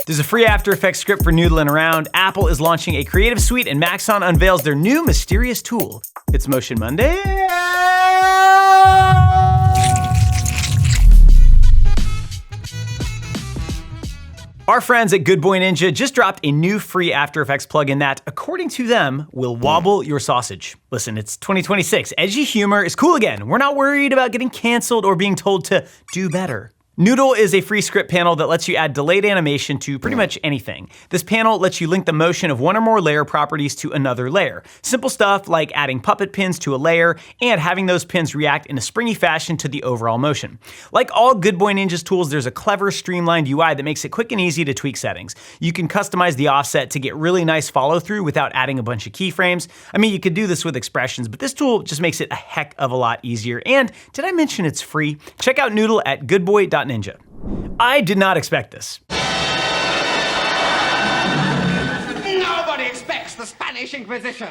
There's a free After Effects script for noodling around. Apple is launching a creative suite, and Maxon unveils their new mysterious tool. It's Motion Monday. Our friends at Good Boy Ninja just dropped a new free After Effects plugin that, according to them, will wobble your sausage. Listen, it's 2026. Edgy humor is cool again. We're not worried about getting canceled or being told to do better. Noodle is a free script panel that lets you add delayed animation to pretty much anything. This panel lets you link the motion of one or more layer properties to another layer. Simple stuff like adding puppet pins to a layer and having those pins react in a springy fashion to the overall motion. Like all Good Boy Ninja's tools, there's a clever, streamlined UI that makes it quick and easy to tweak settings. You can customize the offset to get really nice follow-through without adding a bunch of keyframes. I mean, you could do this with expressions, but this tool just makes it a heck of a lot easier. And did I mention it's free? Check out Noodle at goodboy.ninja. I did not expect this. Nobody expects the Spanish Inquisition.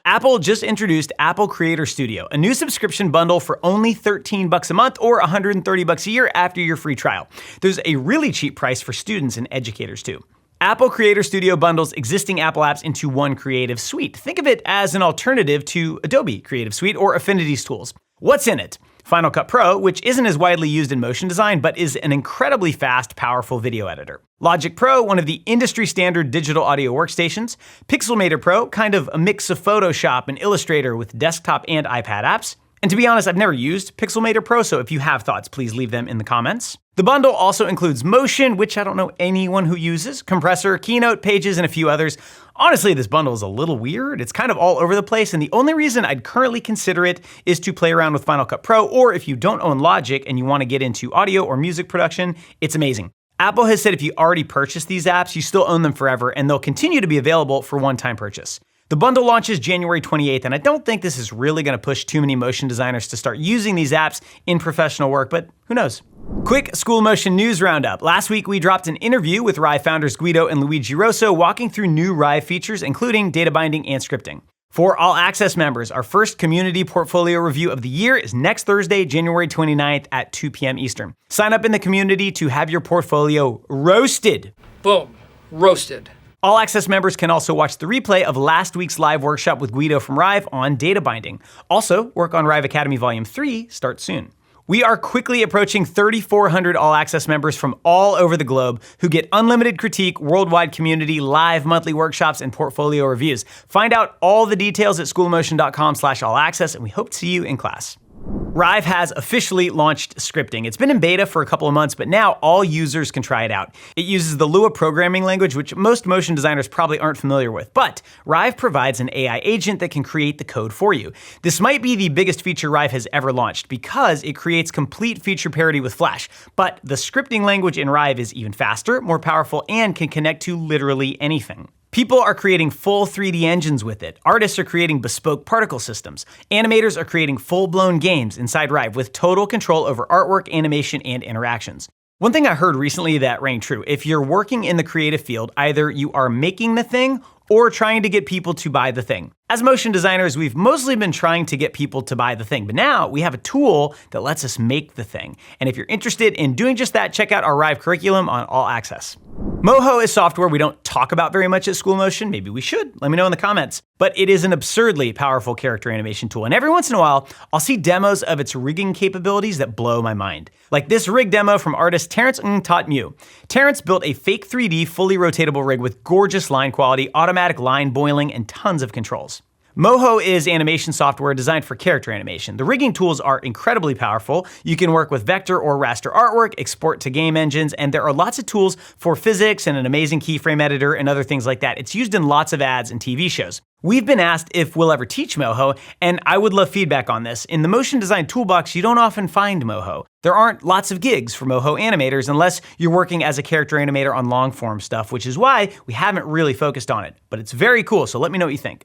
Apple just introduced Apple Creator Studio, a new subscription bundle for only $13 a month or $130 a year after your free trial. There's a really cheap price for students and educators too. Apple Creator Studio bundles existing Apple apps into one creative suite. Think of it as an alternative to Adobe Creative Suite or Affinity's tools. What's in it? Final Cut Pro, which isn't as widely used in motion design, but is an incredibly fast, powerful video editor. Logic Pro, one of the industry standard digital audio workstations. Pixelmator Pro, kind of a mix of Photoshop and Illustrator with desktop and iPad apps. And to be honest, I've never used Pixelmator Pro, so if you have thoughts, please leave them in the comments. The bundle also includes Motion, which I don't know anyone who uses, Compressor, Keynote, Pages, and a few others. Honestly, this bundle is a little weird. It's kind of all over the place, and the only reason I'd currently consider it is to play around with Final Cut Pro, or if you don't own Logic and you want to get into audio or music production, it's amazing. Apple has said if you already purchased these apps, you still own them forever, and they'll continue to be available for one-time purchase. The bundle launches January 28th, and I don't think this is really going to push too many motion designers to start using these apps in professional work, but who knows? Quick School Motion news roundup. Last week, we dropped an interview with Rive founders Guido and Luigi Rosso walking through new Rive features, including data binding and scripting. For All Access members, our first community portfolio review of the year is next Thursday, January 29th at 2 p.m. Eastern. Sign up in the community to have your portfolio roasted. Boom. Roasted. All Access members can also watch the replay of last week's live workshop with Guido from Rive on data binding. Also, work on Rive Academy Volume 3 starts soon. We are quickly approaching 3,400 All Access members from all over the globe who get unlimited critique, worldwide community, live monthly workshops, and portfolio reviews. Find out all the details at schoolmotion.com/allaccess, and we hope to see you in class. Rive has officially launched scripting. It's been in beta for a couple of months, but now all users can try it out. It uses the Lua programming language, which most motion designers probably aren't familiar with, but Rive provides an AI agent that can create the code for you. This might be the biggest feature Rive has ever launched because it creates complete feature parity with Flash, but the scripting language in Rive is even faster, more powerful, and can connect to literally anything. People are creating full 3D engines with it. Artists are creating bespoke particle systems. Animators are creating full-blown games inside Rive with total control over artwork, animation, and interactions. One thing I heard recently that rang true, if you're working in the creative field, either you are making the thing or trying to get people to buy the thing. As motion designers, we've mostly been trying to get people to buy the thing, but now we have a tool that lets us make the thing. And if you're interested in doing just that, check out our Rive curriculum on All Access. MOHO is software we don't talk about very much at School Motion. Maybe we should. Let me know in the comments. But it is an absurdly powerful character animation tool, and every once in a while, I'll see demos of its rigging capabilities that blow my mind. Like this rig demo from artist Terrence Tot Mew. Terrence built a fake 3D, fully rotatable rig with gorgeous line quality, automatic line boiling, and tons of controls. MOHO is animation software designed for character animation. The rigging tools are incredibly powerful. You can work with vector or raster artwork, export to game engines, and there are lots of tools for physics and an amazing keyframe editor and other things like that. It's used in lots of ads and TV shows. We've been asked if we'll ever teach MOHO, and I would love feedback on this. In the motion design toolbox, you don't often find MOHO. There aren't lots of gigs for MOHO animators unless you're working as a character animator on long form stuff, which is why we haven't really focused on it. But it's very cool, so let me know what you think.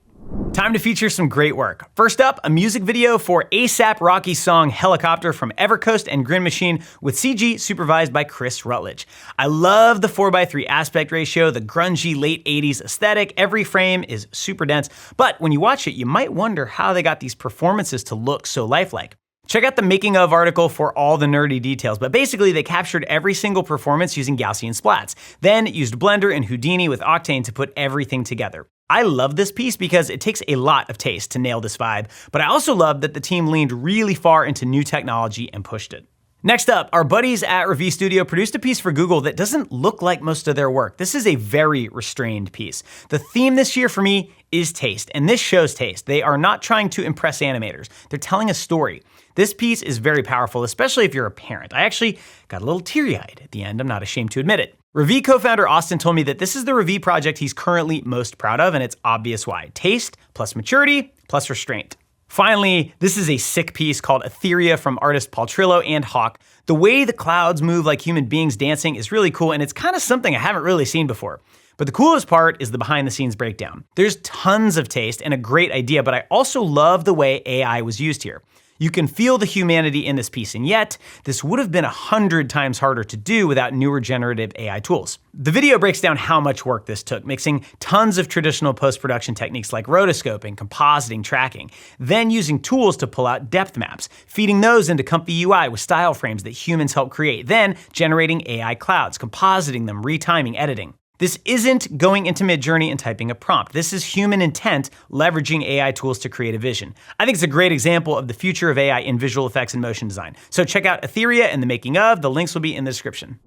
Time to feature some great work. First up, a music video for A$AP Rocky's song Helicopter from Evercoast and Grin Machine with CG supervised by Chris Rutledge. I love the 4:3 aspect ratio, the grungy late 80s aesthetic. Every frame is super dense, but when you watch it, you might wonder how they got these performances to look so lifelike. Check out the making of article for all the nerdy details, but basically they captured every single performance using Gaussian splats, then used Blender and Houdini with Octane to put everything together. I love this piece because it takes a lot of taste to nail this vibe, but I also love that the team leaned really far into new technology and pushed it. Next up, our buddies at Rive Studio produced a piece for Google that doesn't look like most of their work. This is a very restrained piece. The theme this year for me is taste, and this shows taste. They are not trying to impress animators. They're telling a story. This piece is very powerful, especially if you're a parent. I actually got a little teary-eyed at the end, I'm not ashamed to admit it. Rive co-founder Austin told me that this is the Rive project he's currently most proud of, and it's obvious why. Taste plus maturity plus restraint. Finally, this is a sick piece called Etheria from artist Paul Trillo and Hawk. The way the clouds move like human beings dancing is really cool, and it's kind of something I haven't really seen before. But the coolest part is the behind the scenes breakdown. There's tons of taste and a great idea, but I also love the way AI was used here. You can feel the humanity in this piece, and yet, this would have been 100 times harder to do without newer generative AI tools. The video breaks down how much work this took, mixing tons of traditional post-production techniques like rotoscoping, compositing, tracking, then using tools to pull out depth maps, feeding those into comfy UI with style frames that humans help create, then generating AI clouds, compositing them, retiming, editing. This isn't going into Midjourney and typing a prompt. This is human intent leveraging AI tools to create a vision. I think it's a great example of the future of AI in visual effects and motion design. So check out Etheria and the making of. The links will be in the description.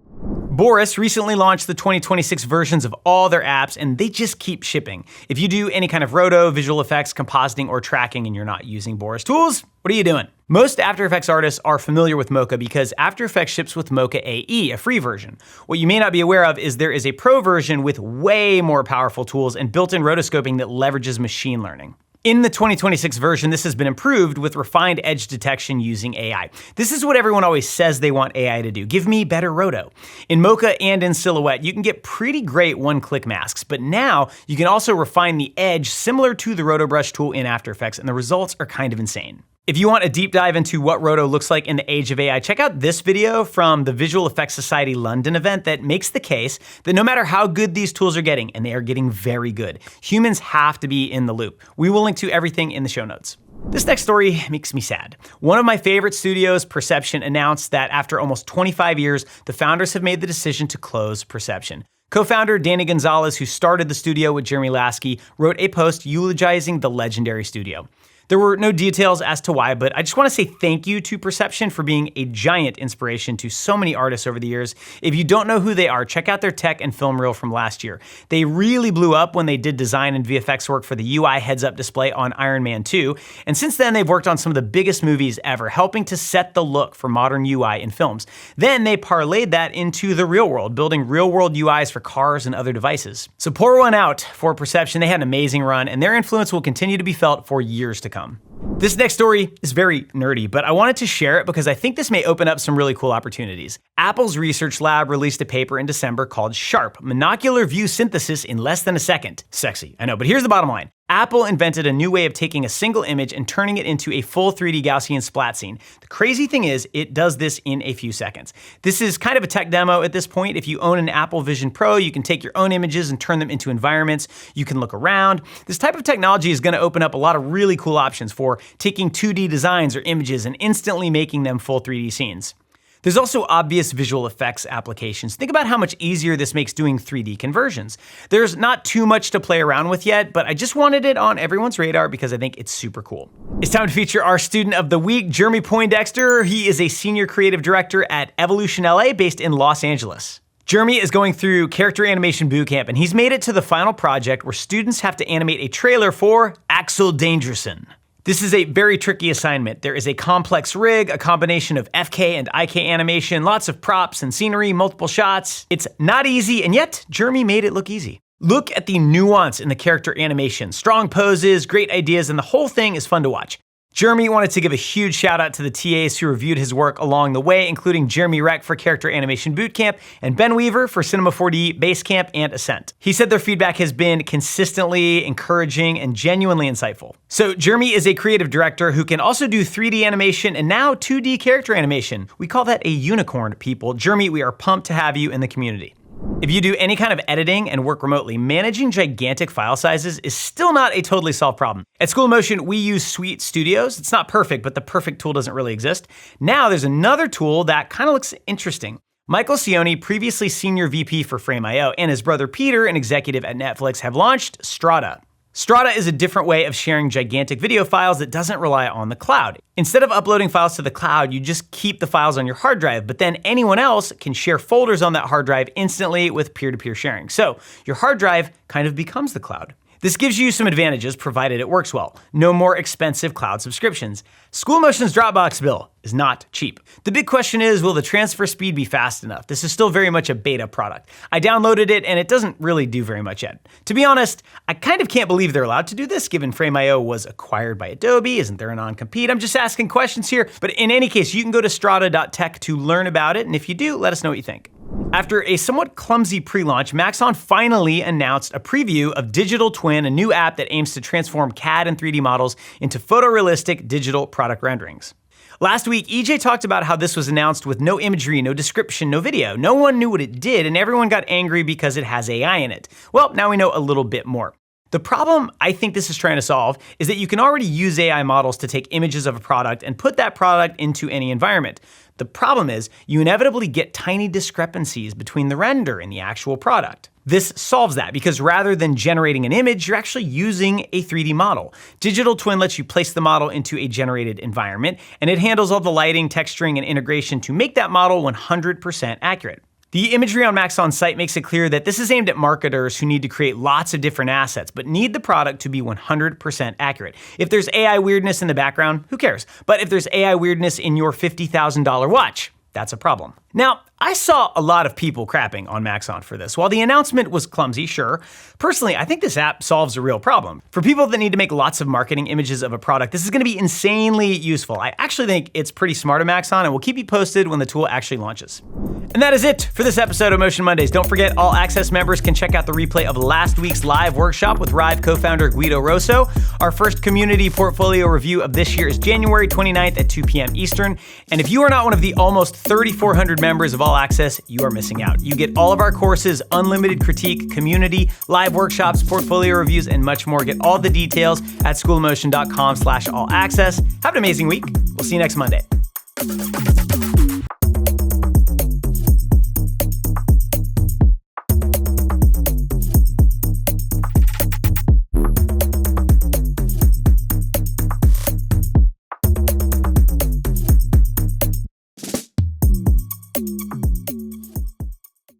Boris recently launched the 2026 versions of all their apps, and they just keep shipping. If you do any kind of roto, visual effects, compositing, or tracking and you're not using Boris tools, what are you doing? Most After Effects artists are familiar with MOHO because After Effects ships with MOHO AE, a free version. What you may not be aware of is there is a pro version with way more powerful tools and built-in rotoscoping that leverages machine learning. In the 2026 version, this has been improved with refined edge detection using AI. This is what everyone always says they want AI to do. Give me better roto. In MOHO and in Silhouette, you can get pretty great one-click masks, but now you can also refine the edge similar to the Roto Brush tool in After Effects, and the results are kind of insane. If you want a deep dive into what Roto looks like in the age of AI, check out this video from the Visual Effects Society London event that makes the case that no matter how good these tools are getting, and they are getting very good, humans have to be in the loop. We will link to everything in the show notes. This next story makes me sad. One of my favorite studios, Perception, announced that after almost 25 years, the founders have made the decision to close Perception. Co-founder Danny Gonzalez, who started the studio with Jeremy Lasky, wrote a post eulogizing the legendary studio. There were no details as to why, but I just want to say thank you to Perception for being a giant inspiration to so many artists over the years. If you don't know who they are, check out their tech and film reel from last year. They really blew up when they did design and VFX work for the UI heads-up display on Iron Man 2, and since then they've worked on some of the biggest movies ever, helping to set the look for modern UI in films. Then they parlayed that into the real world, building real-world UIs for cars and other devices. So pour one out for Perception. They had an amazing run, and their influence will continue to be felt for years to come. This next story is very nerdy, but I wanted to share it because I think this may open up some really cool opportunities. Apple's research lab released a paper in December called Sharp, Monocular View Synthesis in Less Than a Second. Sexy, I know, but here's the bottom line. Apple invented a new way of taking a single image and turning it into a full 3D Gaussian splat scene. The crazy thing is, it does this in a few seconds. This is kind of a tech demo at this point. If you own an Apple Vision Pro, you can take your own images and turn them into environments. You can look around. This type of technology is going to open up a lot of really cool options for taking 2D designs or images and instantly making them full 3D scenes. There's also obvious visual effects applications. Think about how much easier this makes doing 3D conversions. There's not too much to play around with yet, but I just wanted it on everyone's radar because I think it's super cool. It's time to feature our student of the week, Jeremy Poindexter. He is a senior creative director at Evolution LA based in Los Angeles. Jeremy is going through character animation bootcamp, and he's made it to the final project where students have to animate a trailer for Axel Dangerson. This is a very tricky assignment. There is a complex rig, a combination of FK and IK animation, lots of props and scenery, multiple shots. It's not easy, and yet Jeremy made it look easy. Look at the nuance in the character animation. Strong poses, great ideas, and the whole thing is fun to watch. Jeremy wanted to give a huge shout out to the TAs who reviewed his work along the way, including Jeremy Reck for Character Animation Bootcamp and Ben Weaver for Cinema 4D Basecamp and Ascent. He said their feedback has been consistently encouraging and genuinely insightful. So Jeremy is a creative director who can also do 3D animation and now 2D character animation. We call that a unicorn, people. Jeremy, we are pumped to have you in the community. If you do any kind of editing and work remotely, managing gigantic file sizes is still not a totally solved problem. At School of Motion, we use Suite Studios. It's not perfect, but the perfect tool doesn't really exist. Now there's another tool that kind of looks interesting. Michael Cioni, previously Senior VP for Frame.io, and his brother Peter, an executive at Netflix, have launched Strada. Strada is a different way of sharing gigantic video files that doesn't rely on the cloud. Instead of uploading files to the cloud, you just keep the files on your hard drive, but then anyone else can share folders on that hard drive instantly with peer-to-peer sharing. So your hard drive kind of becomes the cloud. This gives you some advantages, provided it works well. No more expensive cloud subscriptions. School of Motion's Dropbox bill is not cheap. The big question is, will the transfer speed be fast enough? This is still very much a beta product. I downloaded it and it doesn't really do very much yet. To be honest, I kind of can't believe they're allowed to do this given Frame.io was acquired by Adobe. Isn't there a non-compete? I'm just asking questions here. But in any case, you can go to strada.tech to learn about it. And if you do, let us know what you think. After a somewhat clumsy pre-launch, Maxon finally announced a preview of Digital Twin, a new app that aims to transform CAD and 3D models into photorealistic digital product renderings. Last week, EJ talked about how this was announced with no imagery, no description, no video. No one knew what it did, and everyone got angry because it has AI in it. Well, now we know a little bit more. The problem I think this is trying to solve is that you can already use AI models to take images of a product and put that product into any environment. The problem is you inevitably get tiny discrepancies between the render and the actual product. This solves that because rather than generating an image, you're actually using a 3D model. Digital Twin lets you place the model into a generated environment, and it handles all the lighting, texturing, and integration to make that model 100% accurate. The imagery on Maxon's site makes it clear that this is aimed at marketers who need to create lots of different assets, but need the product to be 100% accurate. If there's AI weirdness in the background, who cares? But if there's AI weirdness in your $50,000 watch, that's a problem. Now, I saw a lot of people crapping on Maxon for this. While the announcement was clumsy, sure, personally, I think this app solves a real problem. For people that need to make lots of marketing images of a product, this is gonna be insanely useful. I actually think it's pretty smart of Maxon, and we'll keep you posted when the tool actually launches. And that is it for this episode of Motion Mondays. Don't forget, All Access members can check out the replay of last week's live workshop with Rive co-founder Guido Rosso. Our first community portfolio review of this year is January 29th at 2 p.m. Eastern. And if you are not one of the almost 3,400 members of All Access, you are missing out. You get all of our courses, unlimited critique, community, live workshops, portfolio reviews, and much more. Get all the details at schoolofmotion.com/allaccess. Have an amazing week. We'll see you next Monday.